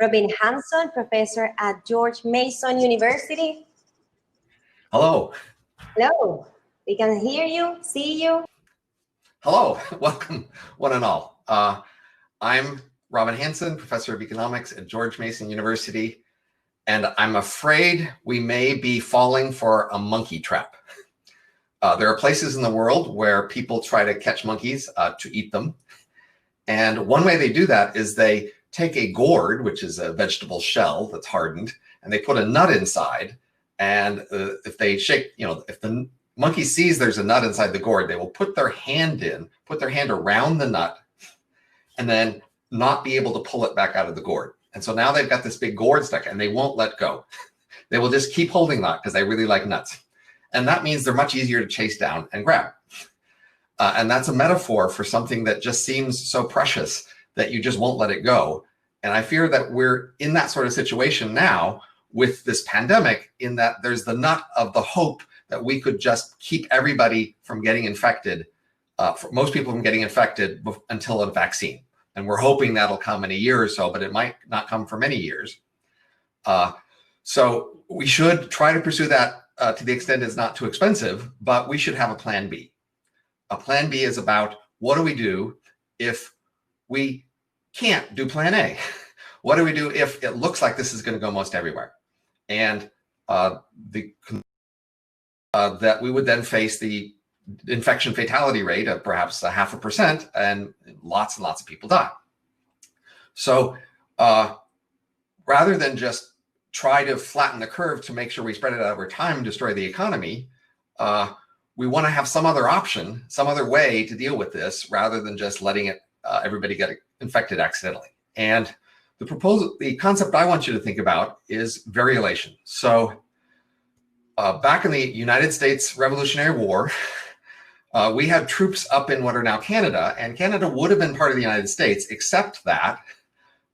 Robin Hanson, professor at George Mason University. Hello. Hello. We can hear you, see you. Hello. Welcome, one and all. I'm Robin Hanson, professor of economics at George Mason University, and I'm afraid we may be falling for a monkey trap. There are places in the world where people try to catch monkeys to eat them. And one way they do that is they take a gourd, which is a vegetable shell that's hardened, and they put a nut inside. And if they shake, if the monkey sees there's a nut inside the gourd, they will put their hand around the nut, and then not be able to pull it back out of the gourd. And so now they've got this big gourd stuck and they won't let go. They will just keep holding that because they really like nuts. And that means they're much easier to chase down and grab. And that's a metaphor for something that just seems so precious that you just won't let it go. And I fear that we're in that sort of situation now with this pandemic, in that there's the nut of the hope that we could just keep everybody from getting infected, for most people from getting infected until a vaccine. And we're hoping that'll come in a year or so, but it might not come for many years. So we should try to pursue that to the extent it's not too expensive, but we should have a plan B. A plan B is about, what do we do if we can't do plan A? What do we do if it looks like this is going to go most everywhere? And that we would then face the infection fatality rate of perhaps 0.5%, and lots of people die. So rather than just try to flatten the curve to make sure we spread it out over time and destroy the economy, we want to have some other option, some other way to deal with this, rather than just letting everybody get infected accidentally. And the concept I want you to think about is variolation. So back in the United States Revolutionary War, we had troops up in what are now Canada, and Canada would have been part of the United States, except that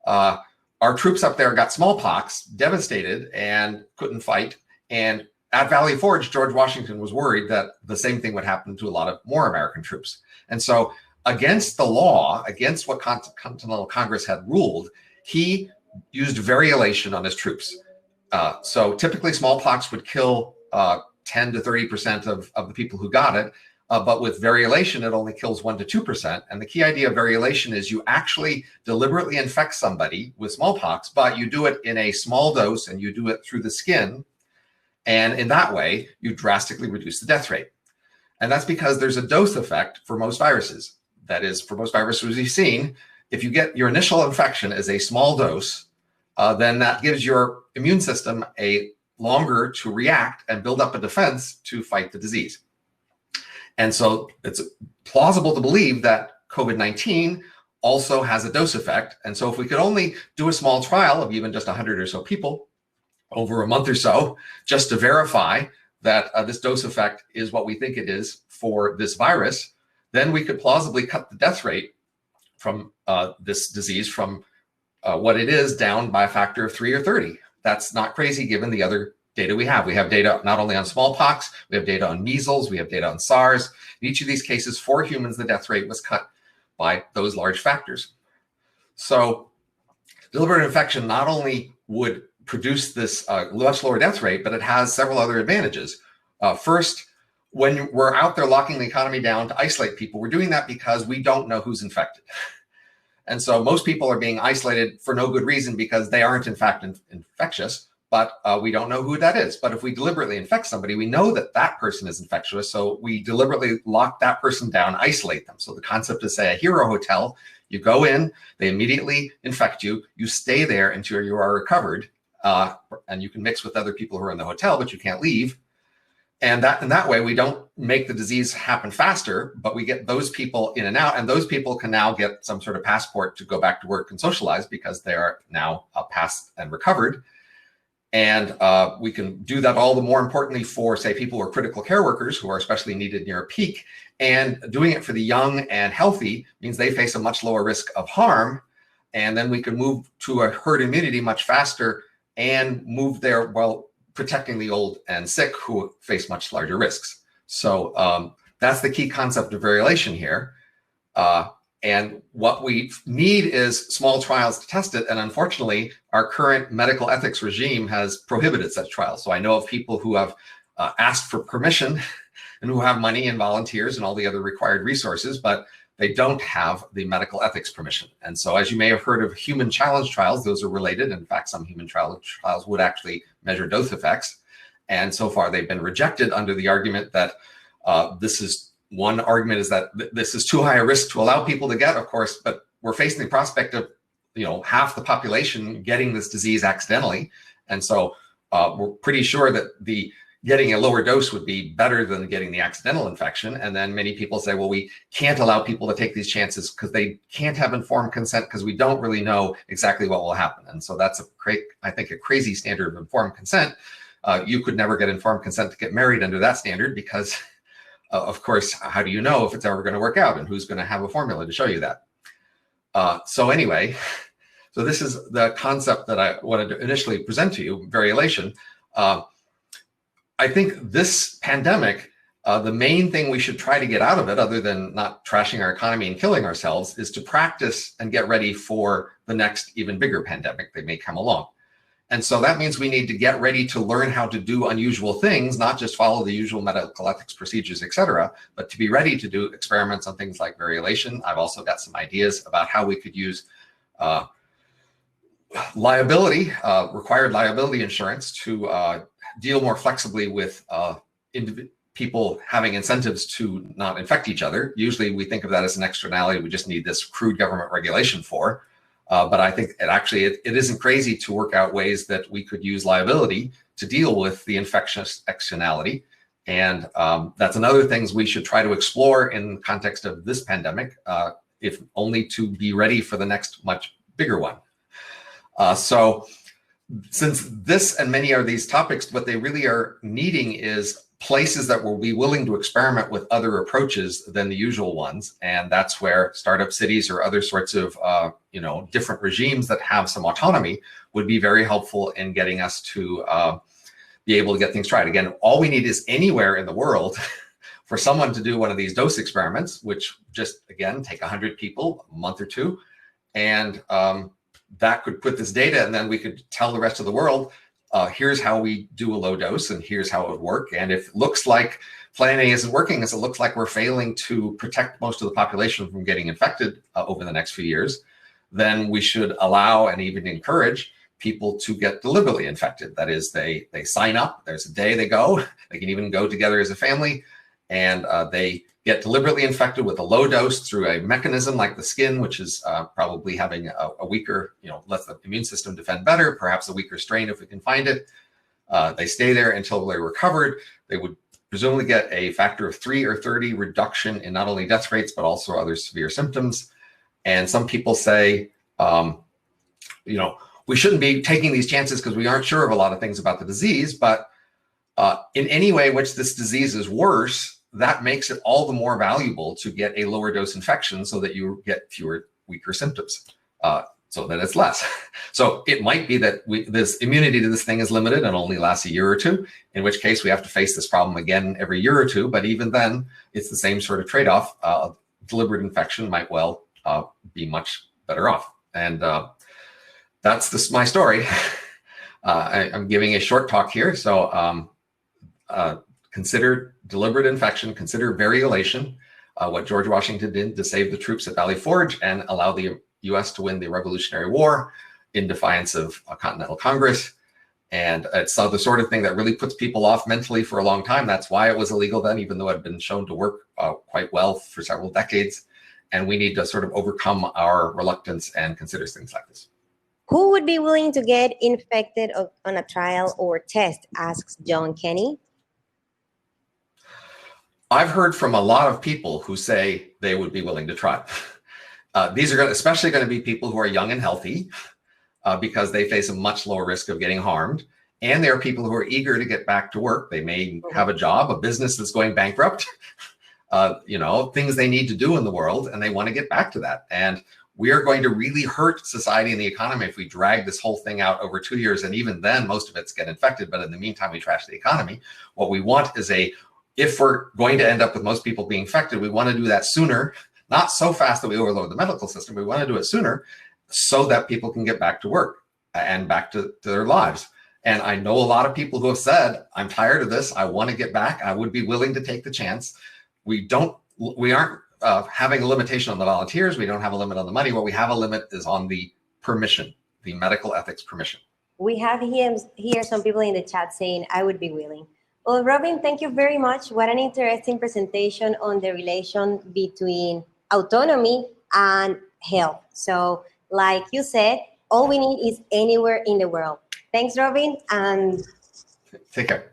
our troops up there got smallpox, devastated, and couldn't fight. And at Valley Forge, George Washington was worried that the same thing would happen to a lot of more American troops. And so against the law, against what Continental Congress had ruled, he used variolation on his troops. So typically smallpox would kill 10 to 30% of the people who got it. But with variolation, it only kills 1 to 2%. And the key idea of variolation is you actually deliberately infect somebody with smallpox, but you do it in a small dose and you do it through the skin. And in that way, you drastically reduce the death rate. And that's because there's a dose effect for most viruses. That is, for most viruses we've seen, if you get your initial infection as a small dose, then that gives your immune system a longer to react and build up a defense to fight the disease. And so it's plausible to believe that COVID-19 also has a dose effect. And so if we could only do a small trial of even just 100 or so people over a month or so, just to verify that this dose effect is what we think it is for this virus, then we could plausibly cut the death rate from this disease from what it is down by a factor of 3 or 30. That's not crazy given the other data we have. We have data not only on smallpox, we have data on measles, we have data on SARS. In each of these cases, for humans, the death rate was cut by those large factors. So deliberate infection not only would produce this much lower death rate, but it has several other advantages. First, when we're out there locking the economy down to isolate people, we're doing that because we don't know who's infected. And so most people are being isolated for no good reason because they aren't in fact infectious, but we don't know who that is. But if we deliberately infect somebody, we know that that person is infectious. So we deliberately lock that person down, isolate them. So the concept is, say, a hero hotel, you go in, they immediately infect you, you stay there until you are recovered, and you can mix with other people who are in the hotel, but you can't leave. And that way, we don't make the disease happen faster, but we get those people in and out, and those people can now get some sort of passport to go back to work and socialize because they are now passed and recovered. And we can do that all the more importantly for, say, people who are critical care workers who are especially needed near a peak. And doing it for the young and healthy means they face a much lower risk of harm. And then we can move to a herd immunity much faster and move there while protecting the old and sick who face much larger risks. So that's the key concept of variolation here. And what we need is small trials to test it. And unfortunately, our current medical ethics regime has prohibited such trials. So I know of people who have asked for permission and who have money and volunteers and all the other required resources, but they don't have the medical ethics permission. And so as you may have heard of human challenge trials, those are related. In fact, some human challenge trials would actually measure dose effects. And so far they've been rejected under the argument that one argument is that this is too high a risk to allow people to get, of course, but we're facing the prospect of, half the population getting this disease accidentally. And so we're pretty sure that getting a lower dose would be better than getting the accidental infection. And then many people say, well, we can't allow people to take these chances because they can't have informed consent because we don't really know exactly what will happen. And so that's I think a crazy standard of informed consent. You could never get informed consent to get married under that standard because of course, how do you know if it's ever going to work out and who's going to have a formula to show you that? So anyway, so this is the concept that I wanted to initially present to you, variolation. I think this pandemic, the main thing we should try to get out of it, other than not trashing our economy and killing ourselves, is to practice and get ready for the next even bigger pandemic that may come along. And so that means we need to get ready to learn how to do unusual things, not just follow the usual medical ethics procedures, et cetera, but to be ready to do experiments on things like variolation. I've also got some ideas about how we could use required liability insurance to deal more flexibly with people having incentives to not infect each other. Usually we think of that as an externality we just need this crude government regulation for. But I think it isn't crazy to work out ways that we could use liability to deal with the infectious externality. And that's another things we should try to explore in the context of this pandemic, if only to be ready for the next much bigger one. So since this and many of these topics, what they really are needing is places that will be willing to experiment with other approaches than the usual ones. And that's where startup cities or other sorts of, different regimes that have some autonomy would be very helpful in getting us to be able to get things tried. Again, all we need is anywhere in the world for someone to do one of these dose experiments, which just, again, take 100 people, a month or two, and that could put this data, and then we could tell the rest of the world, here's how we do a low dose, and here's how it would work. And if it looks like plan A isn't working, as it looks like we're failing to protect most of the population from getting infected over the next few years, then we should allow and even encourage people to get deliberately infected. That is, they sign up, there's a day they go, they can even go together as a family, and they get deliberately infected with a low dose through a mechanism like the skin, which is probably having a weaker, lets the immune system defend better, perhaps a weaker strain if we can find it. They stay there until they're recovered. They would presumably get a factor of 3 or 30 reduction in not only death rates, but also other severe symptoms. And some people say, we shouldn't be taking these chances because we aren't sure of a lot of things about the disease, but in any way in which this disease is worse, that makes it all the more valuable to get a lower dose infection so that you get fewer, weaker symptoms, so that it's less. So it might be that this immunity to this thing is limited and only lasts a year or two, in which case we have to face this problem again every year or two. But even then, it's the same sort of trade-off. Deliberate infection might well be much better off. And that's my story. I'm giving a short talk here. So consider deliberate infection, consider variolation, what George Washington did to save the troops at Valley Forge and allow the US to win the Revolutionary War in defiance of a Continental Congress. And it's the sort of thing that really puts people off mentally for a long time. That's why it was illegal then, even though it had been shown to work quite well for several decades. And we need to sort of overcome our reluctance and consider things like this. Who would be willing to get infected on a trial or test, asks John Kenny. I've heard from a lot of people who say they would be willing to try. These are especially going to be people who are young and healthy because they face a much lower risk of getting harmed. And there are people who are eager to get back to work. They may have a job, a business that's going bankrupt, things they need to do in the world, and they want to get back to that. And we are going to really hurt society and the economy if we drag this whole thing out over 2 years. And even then, most of it's get infected. But in the meantime, we trash the economy. What we want is if we're going to end up with most people being infected, we want to do that sooner not so fast that we overload the medical system. We want to do it sooner so that people can get back to work and back to their lives. And I know a lot of people who have said, I'm tired of this. I want to get back. I would be willing to take the chance. We aren't having a limitation on the volunteers. We don't have a limit on the money. What we have a limit is on the permission, the medical ethics permission. We have here some people in the chat saying, I would be willing. Well, Robin, thank you very much. What an interesting presentation on the relation between autonomy and health. So like you said, all we need is anywhere in the world. Thanks, Robin, and take care.